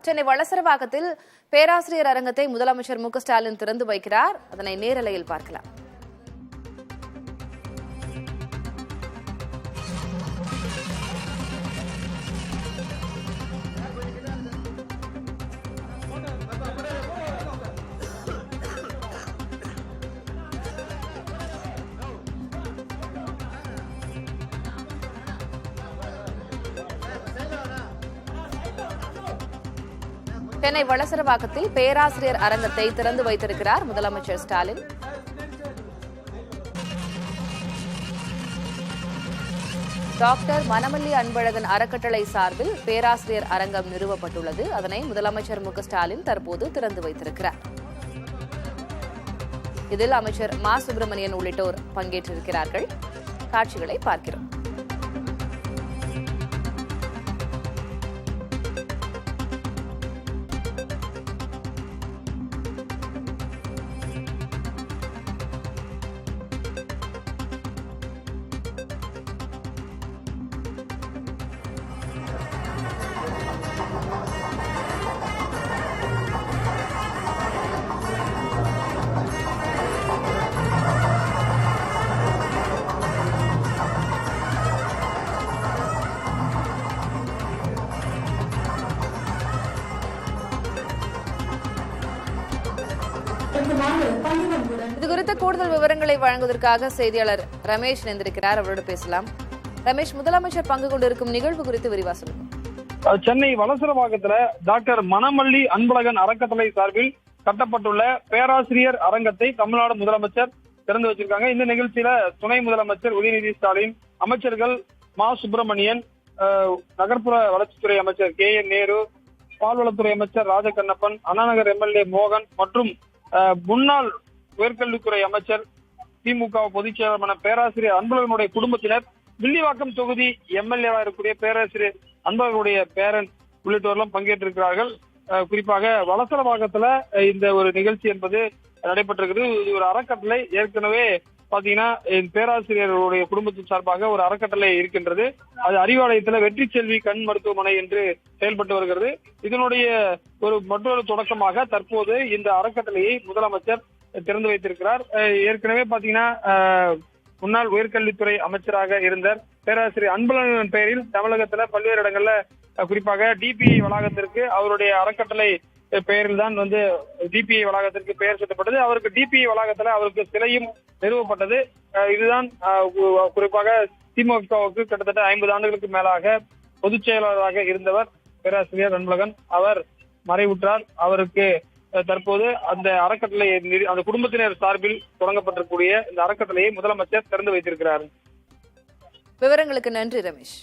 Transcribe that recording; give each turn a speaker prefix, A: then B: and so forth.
A: சென்னை வளசரவாக்கத்தில் பேராசிரியர் அரங்கத்தை முதலமைச்சர் மு க ஸ்டாலின் திறந்து வைக்கிறார். அதனை நேரலையில் பார்க்கலாம். சென்னை வளசரவாக்கத்தில் பேராசிரியர் அரங்கத்தை திறந்து வைத்திருக்கிறார் முதலமைச்சர் ஸ்டாலின். டாக்டர் மனமல்லி அன்பழகன் அறக்கட்டளை சார்பில் பேராசிரியர் அரங்கம் நிறுவப்பட்டுள்ளது. அதனை முதலமைச்சர் மு க ஸ்டாலின் தற்போது திறந்து வைத்திருக்கிறார். இதில் அமைச்சர் மா சுப்பிரமணியன் உள்ளிட்டோர் பங்கேற்றிருக்கிறார்கள். காட்சிகளை பார்க்கிறோம். இது குறித்த கூடுதல் விவரங்களை வழங்குவதற்காக செய்தியாளர் ரமேஷ் இணைந்திருக்கிறார். அவரோடு பேசலாம். ரமேஷ், முதலமைச்சர் பங்கு கொண்டிருக்கும் நிகழ்வு குறித்து விரிவா சொல்லுங்க.
B: சென்னை வளசரவாக்கத்துல டாக்டர் மனமல்லி அன்பழகன் அறக்கட்டளை சார்பில் கட்டப்பட்டுள்ள பேராசிரியர் அரங்கத்தை தமிழ்நாடு முதலமைச்சர் திறந்து வச்சிருக்காங்க. இந்த நிகழ்ச்சியில துணை முதலமைச்சர் உதயநிதி ஸ்டாலின், அமைச்சர்கள் மா சுப்பிரமணியன், நகர்ப்புற வளர்ச்சித்துறை அமைச்சர் கே என் நேரு, பால்வளத்துறை அமைச்சர் ராஜகண்ணப்பன், அண்ணாநகர் எம்எல்ஏ மோகன் மற்றும் முன்னாள் உயர்கல்வித்துறை அமைச்சர் திமுக பொதுச் செயலாளரான பேராசிரியர் அன்பழகனுடைய குடும்பத்தினர், வில்லிவாக்கம் தொகுதி எம்எல்ஏவா இருக்கக்கூடிய பேராசிரியர் அன்பழகனுடைய பேரன் உள்ளிட்டோரெல்லாம் பங்கேற்றிருக்கிறார்கள். குறிப்பாக வளசரவாக்கத்துல இந்த ஒரு நிகழ்ச்சி என்பது நடைபெற்றிருக்கிறது. இது ஒரு அறக்கட்டளை. ஏற்கனவே பாத்தீங்கன்னா பேராசிரியர்களுடைய குடும்பத்தின் சார்பாக ஒரு அறக்கட்டளை இருக்கின்றது. அது அறிவாலயத்துல வெற்றி செல்வி கண் மருத்துவமனை என்று செயல்பட்டு வருகிறது. இதனுடைய மற்றொரு தொடக்கமாக தற்போது இந்த அறக்கட்டளையை முதலமைச்சர் திறந்து வைத்திருக்கிறார். ஏற்கனவே பாத்தீங்கன்னா முன்னாள் உயர்கல்வித்துறை அமைச்சராக இருந்த பேராசிரியர் அன்பழகன் பெயரில் தமிழகத்துல பல்வேறு இடங்கள்ல குறிப்பாக டிபிஐ வளாகத்திற்கு அவருடைய அறக்கட்டளை பெயரில் தான் டிபிஐ வளாகத்திற்கு பெயர் சூட்டப்பட்டது. அவருக்கு டிபிஐ வளாகத்துல அவருக்கு சிலையும் நிறுவப்பட்டது. இதுதான் குறிப்பாக திமுகவுக்கு கிட்டத்தட்ட 50 ஆண்டுகளுக்கு மேலாக பொதுச் செயலாளராக இருந்தவர் பேராசிரியர் அன்பழகன். அவர் மறைவுற்றார். அவருக்கு தற்போது அந்த அறக்கட்டளை, அந்த குடும்பத்தினர் சார்பில் தொடங்கப்பட்டிருக்கூடிய இந்த அறக்கட்டளையை முதலமைச்சர் திறந்து வைத்திருக்கிறார்.
A: விவரங்களுக்கு நன்றி ரமேஷ்.